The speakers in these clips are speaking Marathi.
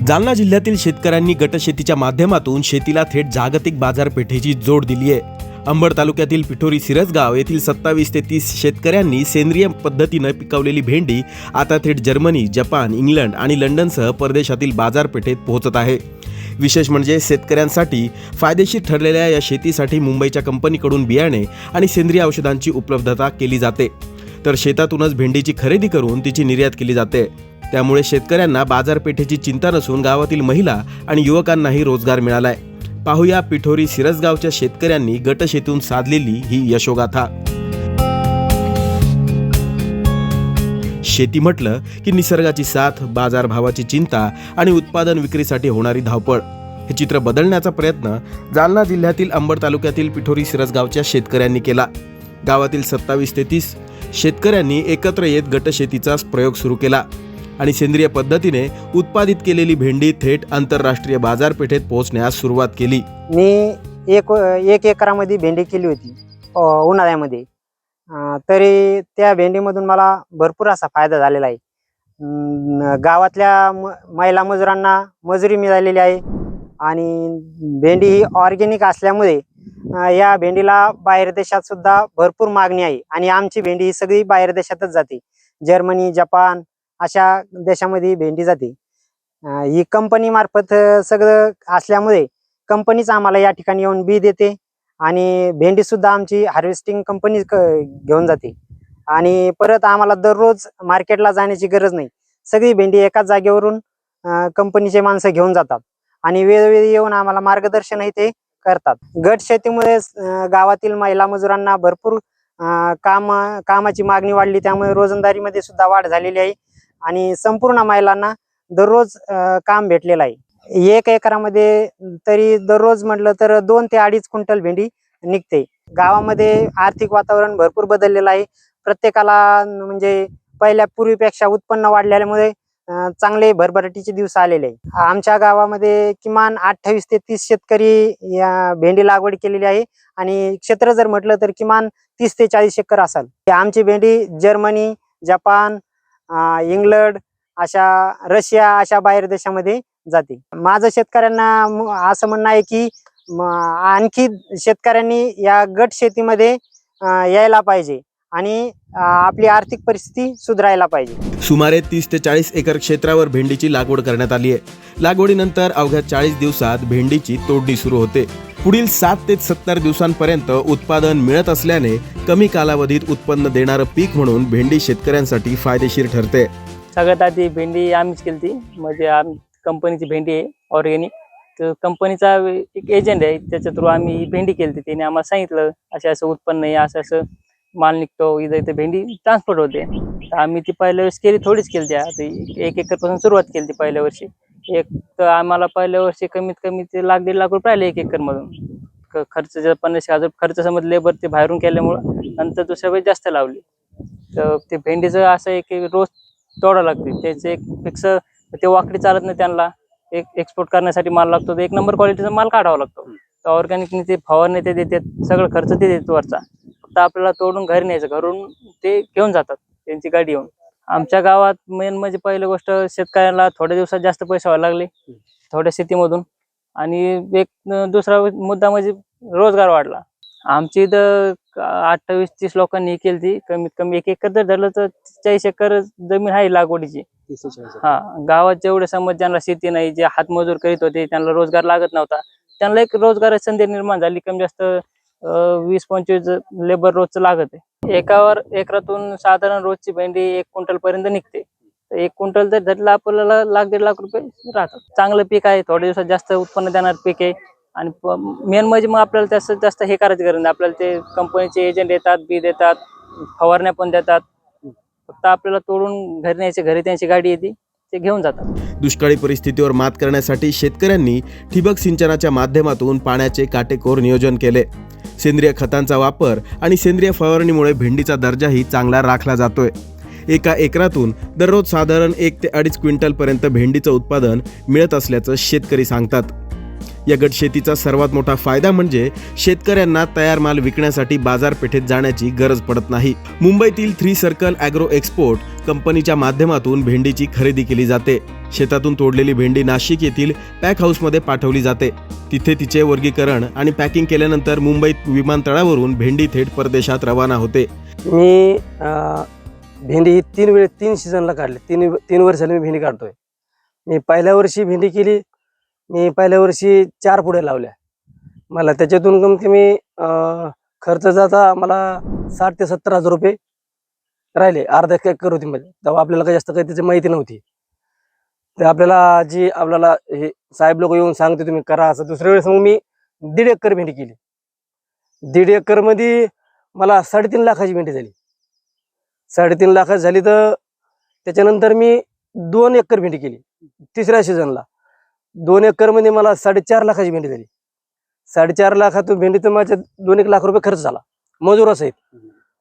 जालना जिल्ह्यातील शेतकऱ्यांनी गटशेतीच्या माध्यमातून शेतीला थेट जागतिक बाजारपेठेची जोड दिली आहे। अंबड तालुक्यातील पिठोरी सिरसगाव येथील 27 ते 30 शेतकऱ्यांनी सेंद्रिय पद्धतीने पिकवलेली भेंडी आता थेट जर्मनी, जपान, इंग्लंड आणि लंडनसह परदेशातील बाजारपेठेत पोहोचत आहे। विशेष म्हणजे शेतकऱ्यांसाठी फायदेशीर ठरलेल्या या शेतीसाठी मुंबईच्या कंपनीकडून बियाणे आणि सेंद्रिय औषधांची उपलब्धता केली जाते, तर शेतातूनच भेंडीची खरेदी करून तिची निर्यात केली जाते। त्यामुळे शेतकऱ्यांना बाजारपेठेची चिंता नसून गावातील महिला आणि युवकांनाही रोजगार मिळालाय। पाहूया पिठोरी सिरसगावच्या शेतकऱ्यांनी गटशेतीतून साधलेली ही यशोगाथा। शेती म्हटलं की निसर्गाची साथ, बाजारभावाची चिंता आणि उत्पादन विक्रीसाठी होणारी धावपळ, हे चित्र बदलण्याचा प्रयत्न जालना जिल्ह्यातील अंबड तालुक्यातील पिठोरी सिरसगावच्या शेतकऱ्यांनी केला। गावातील 27 ते 30 शेतकऱ्यांनी एकत्र येत गटशेतीचा प्रयोग सुरू केला आणि सेंद्रिय पद्धतीने उत्पादित केलेली भेंडी थेट आंतरराष्ट्रीय बाजारपेठेत पोहोचण्यास सुरुवात केली। मी एक एकरामध्ये भेंडी केली होती उन्हाळ्यामध्ये, तरी त्या भेंडीमधून मला भरपूर असा फायदा झालेला आहे। गावातल्या महिला मजुरांना मजुरी मिळालेली आहे आणि भेंडी ही ऑर्गॅनिक असल्यामुळे या भेंडीला बाहेर देशात सुद्धा भरपूर मागणी आहे आणि आमची भेंडी ही सगळी बाहेर देशातच जाते। जर्मनी, जपान अशा देशामध्ये भेंडी जाते। ही कंपनी मार्फत सगळं असल्यामुळे कंपनीच आम्हाला या ठिकाणी येऊन बी देते आणि भेंडी सुद्धा आमची हार्वेस्टिंग कंपनी घेऊन जाते आणि परत आम्हाला दररोज मार्केटला जाण्याची गरज नाही। सगळी भेंडी एकाच जागेवरून कंपनीचे माणसं घेऊन जातात आणि वेळोवेळी येऊन आम्हाला मार्गदर्शन ते करतात। गट शेतीमुळे गावातील महिला मजुरांना भरपूर कामाची मागणी वाढली, त्यामुळे रोजंदारीमध्ये सुद्धा वाढ झालेली आहे आणि संपूर्ण महिलांना दररोज काम भेटलेलं आहे। एक एकरामध्ये तरी दररोज म्हटलं तर 2 ते 2.5 क्विंटल भेंडी निघते। गावामध्ये आर्थिक वातावरण भरपूर बदललेलं आहे। प्रत्येकाला म्हणजे पूर्वीपेक्षा उत्पन्न वाढल्यामुळे चांगले भरभराटीचे दिवस आलेले आहे। आमच्या गावामध्ये किमान 28 ते 30 शेतकरी या भेंडी लागवड केलेली आहे आणि क्षेत्र जर म्हटलं तर किमान 30 ते 40 एकर असेल। आमची भेंडी जर्मनी, जपान, इंग्लंड, रशिया अशा बाहेर देशामध्ये जाते। माझं शेतकऱ्यांना असं म्हणणं आहे की आणखी शेतकऱ्यांनी या गट शेतीमध्ये यायला पाहिजे आणि आपली आर्थिक परिस्थिती सुधारायला पाहिजे। सुमारे 30 ते 40 एकर क्षेत्रावर भेंडीची लागवड करण्यात आली आहे। लागवडीनंतर अवघ्या 40 दिवसात भेंडीची तोडणी सुरू होते। पुढील 7 ते 70 दिवसांपर्यंत उत्पादन मिळत असल्याने कमी कालावधीत उत्पन्न देणारं पीक म्हणून भेंडी शेतकऱ्यांसाठी फायदेशीर ठरते। सगळ्यात आधी भेंडी आम्हीच केली, म्हणजे कंपनीची भेंडी आहे ऑर्गॅनिक। तर कंपनीचा एक एजंट आहे, त्याच्या थ्रू आम्ही भेंडी केली। त्याने आम्हाला सांगितलं असं उत्पन्न आहे, असं माल निघतो, इथं भेंडी ट्रान्सपोर्ट होते। तर आम्ही ती पहिल्या वेळेस केली, थोडीच केली। आता 1 एकरपासून सुरुवात केली ती पहिल्या वर्षी। तर आम्हाला पहिल्या वर्षी कमीत कमी ते 1.5 लाख रुपये आले 1 एकरमधून। खर्च 50,000 खर्च समज लेबर ते बाहेरून केल्यामुळं नंतर दुसऱ्या वेळेस जास्त लावली। तर ते भेंडीचं असं एक रोज तोडावं लागते, त्याचे एक फिक्स ते वाकडी चालत नाही, त्यांना एक एक्सपोर्ट करण्यासाठी माल लागतो, तर 1 नंबर क्वालिटीचा माल काढावा लागतो। तर ऑर्गॅनिकने ते फवारणी ते देतात, सगळं खर्च ते देतात वरचा, फक्त आपल्याला तोडून घरी न्यायचं, घरून ते घेऊन जातात त्यांची गाडी येऊन। आमच्या गावात मेन म्हणजे पहिली गोष्ट शेतकऱ्याला थोड्या दिवसात जास्त पैसे व्हायला लागले थोड्या शेतीमधून, आणि एक दुसरा मुद्दा म्हणजे रोजगार वाढला। आमची इथं 28-30 लोकांनी केली ती, कमीत कमी 1 एकर जर धरलं तर 40 एकर जमीन आहे लागवडीची। गावात जेवढे समज ज्यांना शेती नाही, जे हातमजूर करीत होते, त्यांना रोजगार लागत नव्हता, त्यांना एक रोजगार संधी निर्माण झाली। कमी जास्त 20-25 लेबर रोजचं लागत आहे। एकरातून साधारण रोजची भेंडी 1 क्विंटल पर्यंत निघते। तर 1 क्विंटल जर धरलं आपल्याला 1-1.5 लाख रुपये राहतात। चांगलं पीक आहे, थोड्या दिवसात जास्त उत्पन्न देणार पीक आहे आणि मेन म्हणजे मग आपल्याला जास्तीत जास्त हे करायची गरज नाही। आपल्याला ते कंपनीचे एजंट येतात, बी देतात, फवारण्या पण देतात, फक्त आपल्याला तोडून घरी न्यायचे, घरी त्यांची गाडी येते, ते घेऊन जातात। दुष्काळी परिस्थितीवर मात करण्यासाठी शेतकऱ्यांनी ठिबक सिंचनाच्या माध्यमातून पाण्याचे काटेकोर नियोजन केले। सेंद्रिय खतांचा वापर आणि सेंद्रिय फवारणीमुळे भेंडीचा दर्जाही चांगला राखला जातोय। एका एकरातून दररोज साधारण 1 ते 2.5 क्विंटल पर्यंत भेंडीचं उत्पादन मिळत असल्याचं शेतकरी सांगतात। या गटशेतीचा सर्वात मोठा फायदा म्हणजे शेतकऱ्यांना तयार माल विकण्यासाठी बाजारपेठेत जाण्याची गरज पडत नाही. मुंबईतील 3 सर्कल ॲग्रो एक्सपोर्ट कंपनीच्या माध्यमातून भेंडीची खरेदी केली जाते. शेतातून तोडलेली भेंडी नाशिक येथील पॅक हाऊसमध्ये पाठवली जाते. तिथे तिचे वर्गीकरण आणि पॅकिंग केल्यानंतर मुंबईत विमानतळावरून भेंडी थेट परदेशात रवाना होते. मी भेंडी ही 3 सीझनला काढली. 3 वर्षाला मी भेंडी काढतोय. मी पहिल्या वर्षी भेंडी केली. मी पहिल्या वर्षी 4 पुढे लावल्या. मला त्याच्यातून कमीत कमी खर्च जाता मला 60,000 ते 70,000 रुपये राहिले. अर्धा एकर होती म्हणजे तेव्हा आपल्याला काही जास्त काही त्याची माहिती नव्हती. तर आपल्याला हे साहेब लोक येऊन सांगते तुम्ही करा असं. दुसऱ्या वेळेस मग मी 1.5 एकर भेंडी केली. 1.5 एकरमध्ये मला 3.5 लाखाची भेंडी झाली. 3.5 लाखाची झाली. तर त्याच्यानंतर मी 2 एकर भेंडी केली. तिसऱ्या सीझनला 2 एकरमध्ये मला 4.5 लाखाची भेंडी झाली. 4.5 लाखातून भेंडीतून माझ्या 2-1 लाख रुपये खर्च झाला मजुरासहित.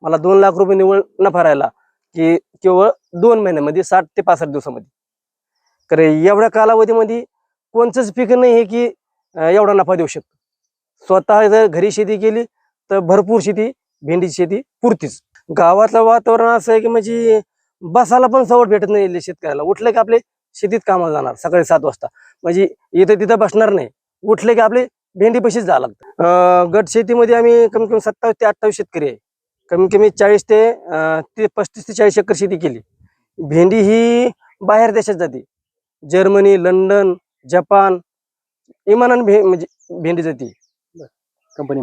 मला 2 लाख रुपये निव्वळ नफा राहिला की केवळ 2 महिन्यामध्ये 60 ते 65 दिवसामध्ये. कारण एवढ्या कालावधीमध्ये कोणतंच पीक नाही आहे की एवढा नफा देऊ शकतो. स्वतः जर घरी शेती केली तर भरपूर शेती, भेंडीची शेती पुरतीच. गावातलं वातावरण असं आहे की म्हणजे बसायला पण सवड भेटत नाही शेतकऱ्याला. उठलं की आपले शेतीत कामाला जाणार सकाळी 7 वाजता. म्हणजे इथं तिथं बसणार नाही. उठले की आपले भेंडी पशीच जावं लागतं. गट शेतीमध्ये आम्ही कमीत कमी 27 ते 28 शेतकरी आहे. कमीत कमी 40 ते 35 ते 40 एकर शेती केली. भेंडी ही बाहेर देशात जाते. जर्मनी, लंडन, जपान विमानाने म्हणजे भेंडी जाते कंपनी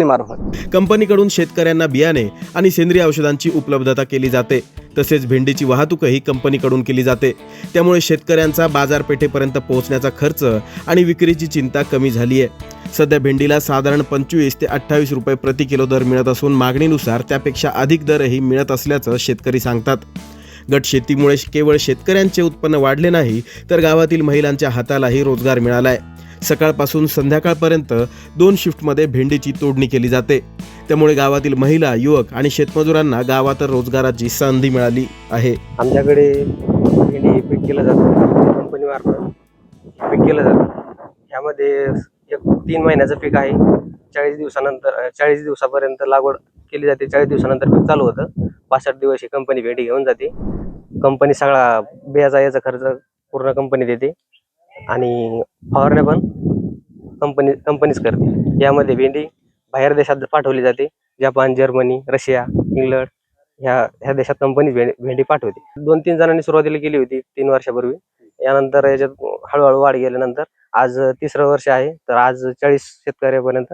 मार्फत. कंपनीकडून शेतकऱ्यांना बियाणे आणि सेंद्रिय औषधांची उपलब्धता केली जाते. तसेच भेंडीची वाहतूकही कंपनीकडून केली जाते. त्यामुळे शेतकऱ्यांचा बाजारपेठेपर्यंत पोहोचण्याचा खर्च आणि विक्रीची चिंता कमी झाली आहे. सध्या भेंडीला साधारण 25 ते 28 रुपये प्रति किलो दर मिळत असून मागणीनुसार त्यापेक्षा अधिक दरही मिळत असल्याचं शेतकरी सांगतात. गट शेतीमुळे केवळ शेतकऱ्यांचे उत्पन्न वाढले नाही तर गावातील महिलांच्या हातालाही रोजगार मिळालाय. सकाळपासून संध्याकाळपर्यंत 2 शिफ्टमध्ये भेंडीची तोडणी केली जाते. त्यामुळे गावातील महिला, युवक आणि शेतमजुरांना गावात रोजगाराची संधी मिळाली आहे. आमच्याकडे भेंडी पीक केलं जातं कंपनीमार्फत. पीक केलं जातं. ह्यामध्ये 3 महिन्याचं पीक आहे. 40 दिवसापर्यंत लागवड केली जाते. 40 दिवसानंतर पीक चालू होतं. 65 दिवस ही कंपनी भेंडी घेऊन जाते. कंपनी सगळा बियाचा याचा खर्च पूर्ण कंपनी देते आणि फवारण्या पण कंपनीच करते. यामध्ये भेंडी बाहेर देशात पाठवली जाते. जपान, जर्मनी, रशिया, इंग्लंड ह्या देशात कंपनी भेंडी पाठवते. 2-3 जणांनी सुरुवातीला केली होती 3 वर्षापूर्वी. यानंतर याच्यात हळूहळू वाढ गेल्यानंतर आज 3रं वर्ष आहे. तर आज 40 शेतकऱ्यापर्यंत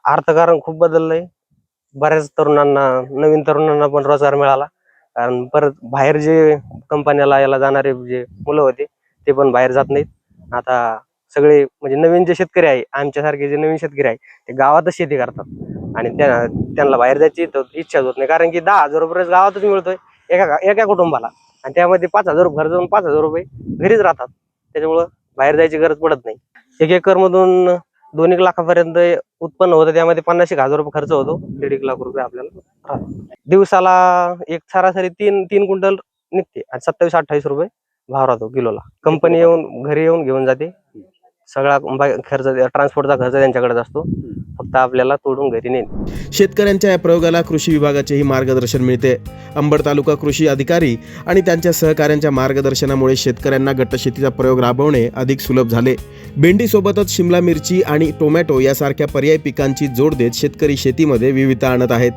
अर्थकारण खूप बदललंय. बऱ्याच तरुणांना, नवीन तरुणांना पण रोजगार मिळाला. कारण परत बाहेर जे कंपन्याला याला जाणारे जे मुलं होते ते पण बाहेर जात नाहीत. आता सगळे म्हणजे नवीन जे शेतकरी आहे, आमच्यासारखे जे नवीन शेतकरी आहे ते गावातच शेती करतात आणि त्यांना बाहेर जायची इच्छाच होत नाही. कारण की 10,000 रुपये गावातच मिळतोय एका कुटुंबाला आणि त्यामध्ये 5,000 घर जाऊन 5,000 रुपये घरीच राहतात. त्याच्यामुळं बाहेर जायची गरज पडत नाही. 1 एकरमधून 2-1 लाखापर्यंत उत्पन्न होतं. त्यामध्ये 50,000 रुपये खर्च होतो. 1.5 लाख रुपये आपल्याला राहतात. दिवसाला एक सरासरी 3 क्विंटल निघते आणि 27-28 रुपये भाव राहतो किलोला. कंपनी येऊन घरी येऊन घेऊन जाते. सगळा खर्च, ट्रान्सपोर्टचा खर्च त्यांच्याकडेच असतो. फक्त आपल्याला तोडून घरी नेते. शेतकऱ्यांच्या या प्रयोगाला कृषी विभागाचेही मार्गदर्शन मिळते. अंबड तालुका कृषी अधिकारी आणि त्यांच्या सहकाऱ्यांच्या मार्गदर्शनामुळे शेतकऱ्यांना गटशेतीचा प्रयोग राबवणे अधिक सुलभ झाले. भेंडीसोबतच शिमला मिरची आणि टोमॅटो यासारख्या पर्यायी पिकांची जोड देत शेतकरी शेतीमध्ये विविधता आणत आहेत.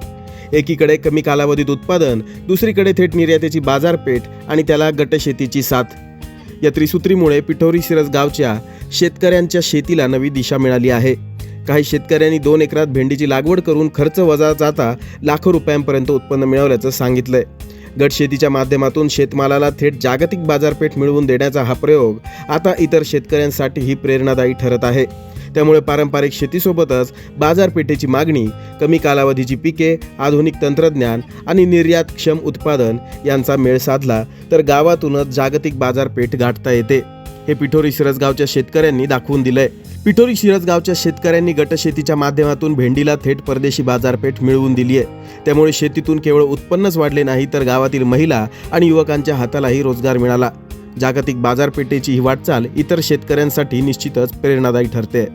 एकीकडे कमी कालावधीत उत्पादन, दुसरीकडे थेट निर्यातीची बाजारपेठ आणि त्याला गटशेतीची साथ. या त्रिसूत्रीमुळे पिठोरी सिरस गावच्या शेतकऱ्यांच्या शेतीला नवी दिशा मिळाली आहे. काही शेतकऱ्यांनी 2 एकरात भेंडीची लागवड करून खर्च वजा जाता लाखो रुपयांपर्यंत उत्पन्न मिळवल्याचं सांगितलंय. गटशेतीच्या माध्यमातून शेतमालाला थेट जागतिक बाजारपेठ मिळवून देण्याचा हा प्रयोग आता इतर शेतकऱ्यांसाठीही प्रेरणादायी ठरत आहे. त्यामुळे पारंपरिक शेतीसोबतच बाजारपेठेची मागणी, कमी कालावधीची पिके, आधुनिक तंत्रज्ञान आणि निर्यातक्षम उत्पादन यांचा मेळ साधला तर गावातूनच जागतिक बाजारपेठ गाठता येते. हे पिठोरी सिरसगावच्या शेतकऱ्यांनी दाखवून दिलंय. पिठोरी सिरसगावच्या शेतकऱ्यांनी गटशेतीच्या माध्यमातून भेंडीला थेट परदेशी बाजारपेठ मिळवून दिली आहे. त्यामुळे शेतीतून केवळ उत्पन्नच वाढले नाही तर गावातील महिला आणि युवकांच्या हातालाही रोजगार मिळाला. जागतिक बाजारपेठेची ही वाटचाल इतर शेतकऱ्यांसाठी निश्चितच प्रेरणादायी ठरते.